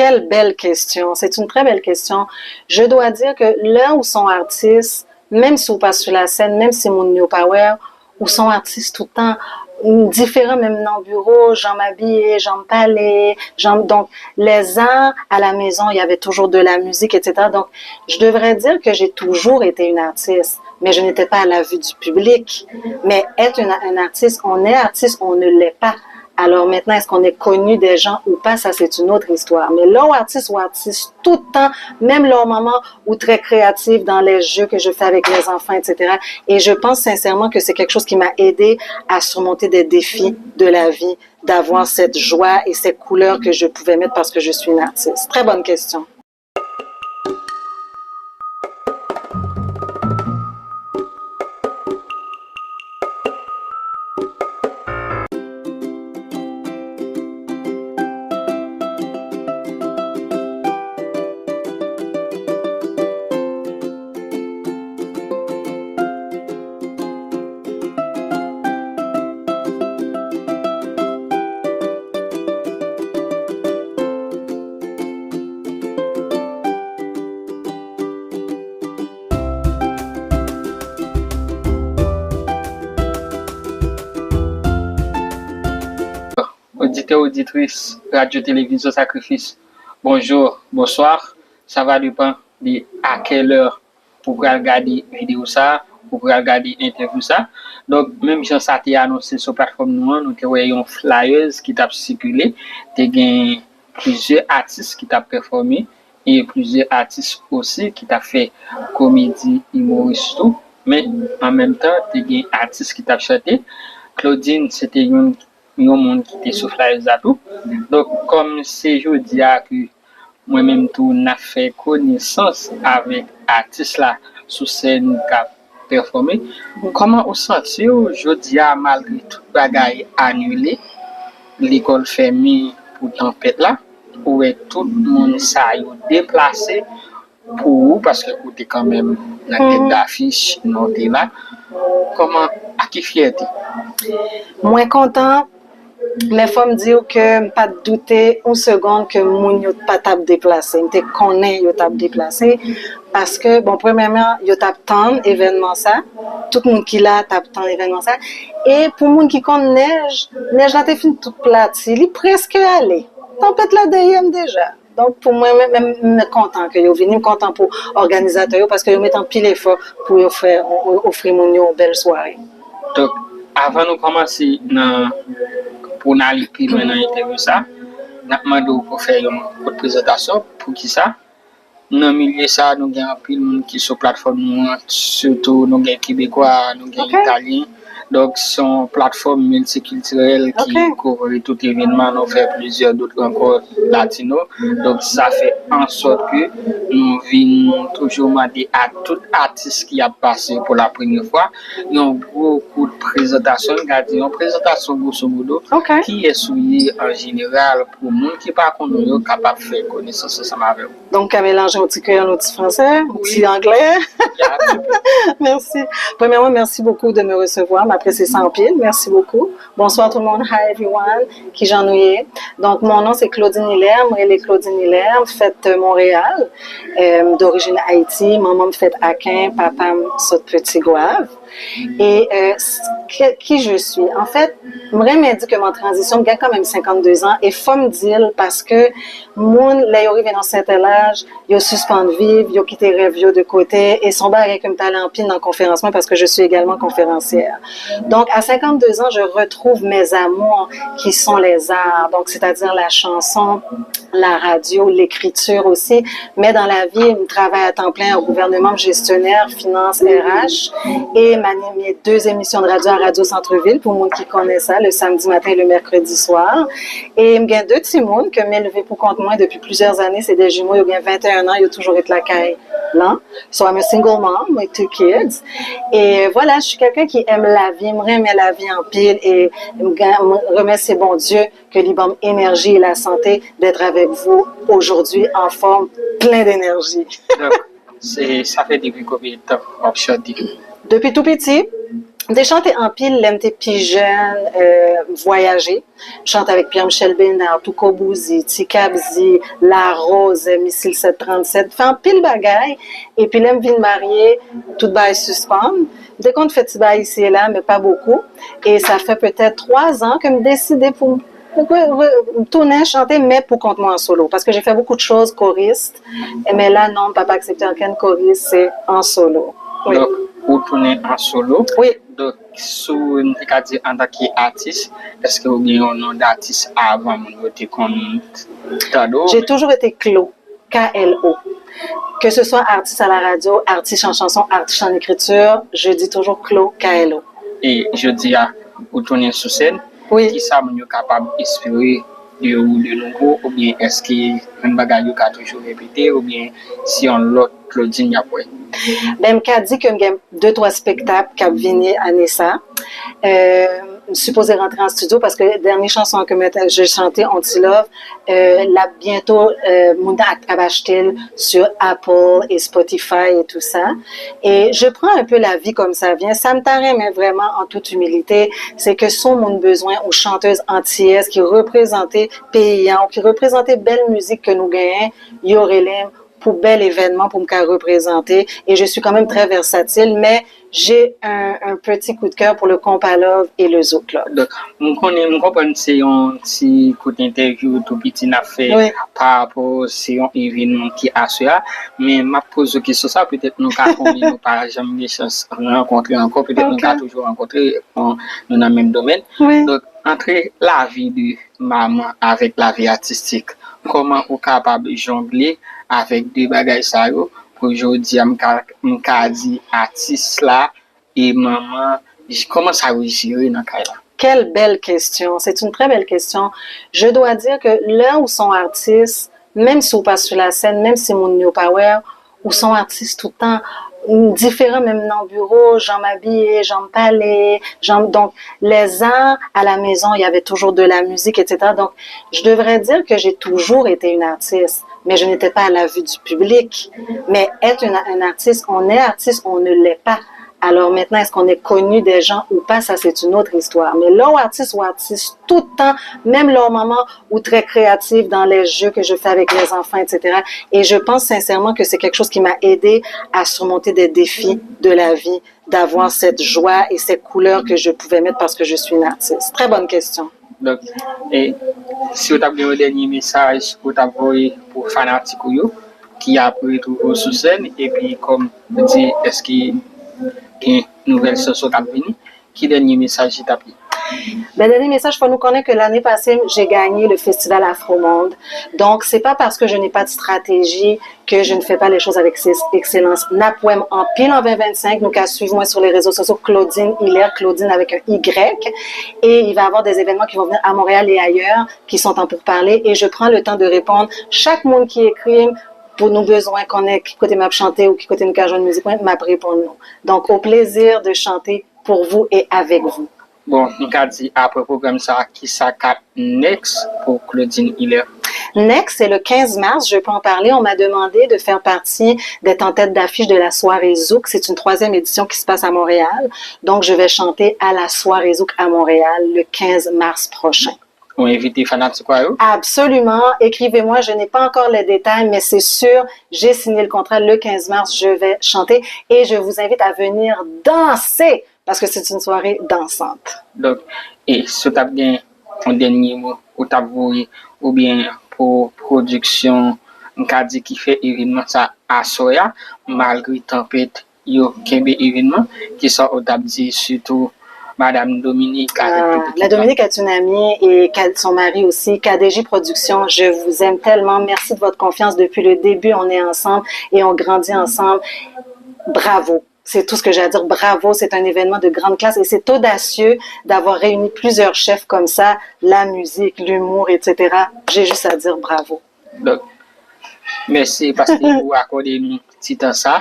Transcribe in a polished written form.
Quelle belle question. C'est une très belle question. Je dois dire que là où sont artistes, même si on passe sur la scène, même si mon New Power, où sont artistes tout le temps, différents même dans le bureau, j'en m'habillais, j'en me parlais, donc les uns à la maison, il y avait toujours de la musique, etc. Donc, je devrais dire que j'ai toujours été une artiste, mais je n'étais pas à la vue du public. Mais être un artiste, on est artiste, on ne l'est pas. Alors maintenant, est-ce qu'on est connu des gens ou pas, ça c'est une autre histoire. Mais là, artiste tout le temps, même leur moment ou très créatif dans les jeux que je fais avec les enfants, etc. Et je pense sincèrement que c'est quelque chose qui m'a aidé à surmonter des défis de la vie, d'avoir cette joie et ces couleurs que je pouvais mettre parce que je suis une artiste. Très bonne question. Auditeurs, auditrices, radio-télévision Sacrifice, bonjour, bonsoir, ça va dépendre de à quelle heure pour regarder vidéo ça, pour regarder interview ça. Donc, même si ça a été annoncé sur la plateforme nous avons flyers qui t'a circulé, il y a plusieurs artistes qui t'a performé et plusieurs artistes aussi qui t'a fait comédie humoriste tout, mais en même temps, il y a un artiste qui t'a chanté. Claudine, c'était une monde qui était sur flyers à tout. Donc, comme c'est jeudi que moi-même tout n'a fait connaissance avec artistes là sur scène qui a performé, comment vous sentez aujourd'hui malgré tout bagaille annulé, l'école fermée pour tempête là, où est tout le monde ça déplacé pour vous parce que vous êtes quand même dans la tête d'affiche, notez là. Comment, à qui fierté? Moins content. Mais faut me dire que pas douter une seconde que moun yo pas t'a déplacé, m'te connais yo t'a déplacé parce que bon premièrement yo t'a tant événement ça, tout le monde qui là t'a tant événement ça et pour moun qui connaît neige là t'es fini toute plate, il est presque allé. Tempête là derrière déjà. Donc pour moi même content que yo venu, content pour organisateur parce que yo mettent en pile effort pour offrir moun yo une belle soirée. Donc avant de commencer pour aller plus loin dans l'interview ça, nous demandons pour faire une présentation pour qui ça. Dans le milieu ça, nous avons plus de monde qui sont sur la plateforme, surtout nous avons Québécois, nous avons Italiens. Donc, c'est une plateforme multiculturelle qui couvre tout événement. Nous fait plusieurs d'autres encore latinos. Donc, ça fait en sorte que nous venons toujours demander à tout artiste qui a passé pour la première fois. Nous avons beaucoup de présentations. Regardez, une présentation grosso modo qui est souillée en général pour les gens qui ne sont pas capables de faire connaissance ensemble avec vous. Donc, à mélanger un petit créole, un petit français, un petit anglais. Merci. Premièrement, merci beaucoup de me recevoir. M'apprécier ça en pile. Merci beaucoup. Bonsoir tout le monde. Hi everyone. Qui j'en ai. Donc, mon nom c'est Claudine Hilaire. Moi, elle est Claudine Hilaire. Fête Montréal. D'origine Haïti. Maman me fait Aquin. Papa me saute Petit Goave. Et qui je suis? En fait, moi, me dit que mon transition gagne quand même 52 ans et faut me dire parce que mon là yo arrivé dans certain âge, yo suspend vivre, yo quitté rêve de côté et son bagage comme talent pile dans conférence parce que je suis également conférencière. Donc à 52 ans, je retrouve mes amours qui sont les arts, donc c'est-à-dire la chanson, la radio, l'écriture aussi, mais dans la vie, je travaille à temps plein au gouvernement gestionnaire, finance, RH et m'anime 2 émissions de radio à Radio Centre-Ville pour monde qui connaît ça, le samedi matin et le mercredi soir. Et il y a 2 petits mondes que m'élevé pour compte moi depuis plusieurs années, c'est des jumeaux, ils ont 21 ans, ils ont toujours été la caille là. So I'm a single mom with 2 kids. Et voilà, je suis quelqu'un qui aime la vie, me remet la vie en pile et me remercie bon Dieu que l'Ibam énergie et la santé d'être avec vous aujourd'hui en forme, plein d'énergie. Ça fait depuis combien de temps, Depuis tout petit. J'ai chanté en pile, l'MT plus jeune, voyager. Je chante avec Pierre-Michel Bénard, Touko Bouzi, Tikabzi, La Rose, Missile 737. Fait en pile bagaille. Et puis là, je viens de marier, tout bail suspend. Dès qu'on fait petit bail ici et là, mais pas beaucoup. Et ça fait peut-être 3 ans que je me décidé pour tourner, chanter, mais pour compte moi en solo. Parce que j'ai fait beaucoup de choses choristes. Mais là, non, papa accepté aucun choriste, c'est en solo. Oui. Donc, vous tournez en solo. Oui. Donc, si vous dites en tant qu'artiste, est-ce que vous avez un nom d'artiste avant de vous J'ai toujours été Klo, K-L-O. Que ce soit artiste à la radio, artiste en chanson, artiste en écriture, je dis toujours Klo, K-L-O. Et je dis à vous tournez sur scène, oui. Qui ça vous capable d'inspirer de nouveau, ou bien est-ce que un bagage a toujours répété, ou bien si on l'autre Claudine après? Ben, m'a dit que j'ai 2-3 spectacles qui viennent à Nessa. Je suis supposée rentrer en studio parce que la dernière chanson que j'ai chantée, Anti-Love, là, bientôt, mon acte va acheter sur Apple et Spotify et tout ça. Et je prends un peu la vie comme ça vient. Ça me paraît, mais vraiment, en toute humilité, c'est que sont mon besoin aux chanteuses antillaises qui représentaient paysan, qui représentaient belle musique que nous gagnons, y aurait pour bel événement pour me représenter. Et je suis quand même très versatile, mais j'ai un petit coup de cœur pour le Compa Love et le Zouk Club. Donc, je comprends que c'est un petit coup d'interview tout petit n'a fait oui. Par rapport à un événement qui a cela, mais ma pose de question ça, peut-être nous n'avons pas jamais de chance de rencontrer encore, peut-être nous avons toujours rencontré dans le même domaine. Oui. Donc, entre la vie de maman avec la vie artistique, comment vous êtes capable de jongler avec deux bagages ça aujourd'hui m'ka dit artiste là et maman comment ça vous gérer dans cas là? Quelle belle question, c'est une très belle question. Je dois dire que là où sont artistes, même si on passe sur la scène, même si mon new power, où sont artistes tout le temps différents même dans le bureau, j'en m'habillais, j'en me parlais, donc les uns à la maison, il y avait toujours de la musique, etc. Donc, je devrais dire que j'ai toujours été une artiste, mais je n'étais pas à la vue du public. Mais être un artiste, on est artiste, on ne l'est pas. Alors maintenant, est-ce qu'on est connu des gens ou pas, ça c'est une autre histoire. Mais là, artiste tout le temps, même leur maman, ou très créative dans les jeux que je fais avec les enfants, etc. Et je pense sincèrement que c'est quelque chose qui m'a aidé à surmonter des défis de la vie, d'avoir cette joie et ces couleurs que je pouvais mettre parce que je suis une artiste. Très bonne question. Donc, et si vous avez un dernier message que vous avez pour fanatique qui a pris toujours sur scène, et puis comme vous dites, est-ce qu'il une nouvelle chanson qui venue, qui dernier message est appris? Ben, dernier message, il faut nous connaître que l'année passée, j'ai gagné le festival Afro-Monde. Donc, c'est pas parce que je n'ai pas de stratégie que je ne fais pas les choses avec excellence. Napouem en pile en 2025, nous qu'à suivre moi sur les réseaux sociaux, Claudine Hilaire, Claudine avec un Y. Et il va y avoir des événements qui vont venir à Montréal et ailleurs, qui sont en pourparlers. Et je prends le temps de répondre. Chaque monde qui écrit, pour nos besoins qu'on ait, qui côté m'a chanter ou qui côté nous de musique, m'a répondre nous. Donc, au plaisir de chanter pour vous et avec vous. Bon, nous avons dit après le programme ça, qui ça next pour Claudine Hilaire? Next, c'est le 15 mars, je peux en parler. On m'a demandé de faire partie d'être en tête d'affiche de la soirée Zouk. C'est une 3e édition qui se passe à Montréal. Donc, je vais chanter à la soirée Zouk à Montréal le 15 mars prochain. On invite les fanatiques quoi? Absolument. Écrivez-moi, je n'ai pas encore les détails, mais c'est sûr, j'ai signé le contrat le 15 mars, je vais chanter et je vous invite à venir danser parce que c'est une soirée dansante. Donc, et si tu as bien un dernier mot ou bien pour production, qui fait événement ça à Soya, malgré tempête, il y a un événement qui sont au dit surtout. Madame Dominique. La Dominique est une amie et son mari aussi. KDJ Productions, je vous aime tellement. Merci de votre confiance. Depuis le début, on est ensemble et on grandit ensemble. Bravo. C'est tout ce que j'ai à dire. Bravo. C'est un événement de grande classe et c'est audacieux d'avoir réuni plusieurs chefs comme ça, la musique, l'humour, etc. J'ai juste à dire bravo. Donc, merci parce que vous accordez nous petit temps ça.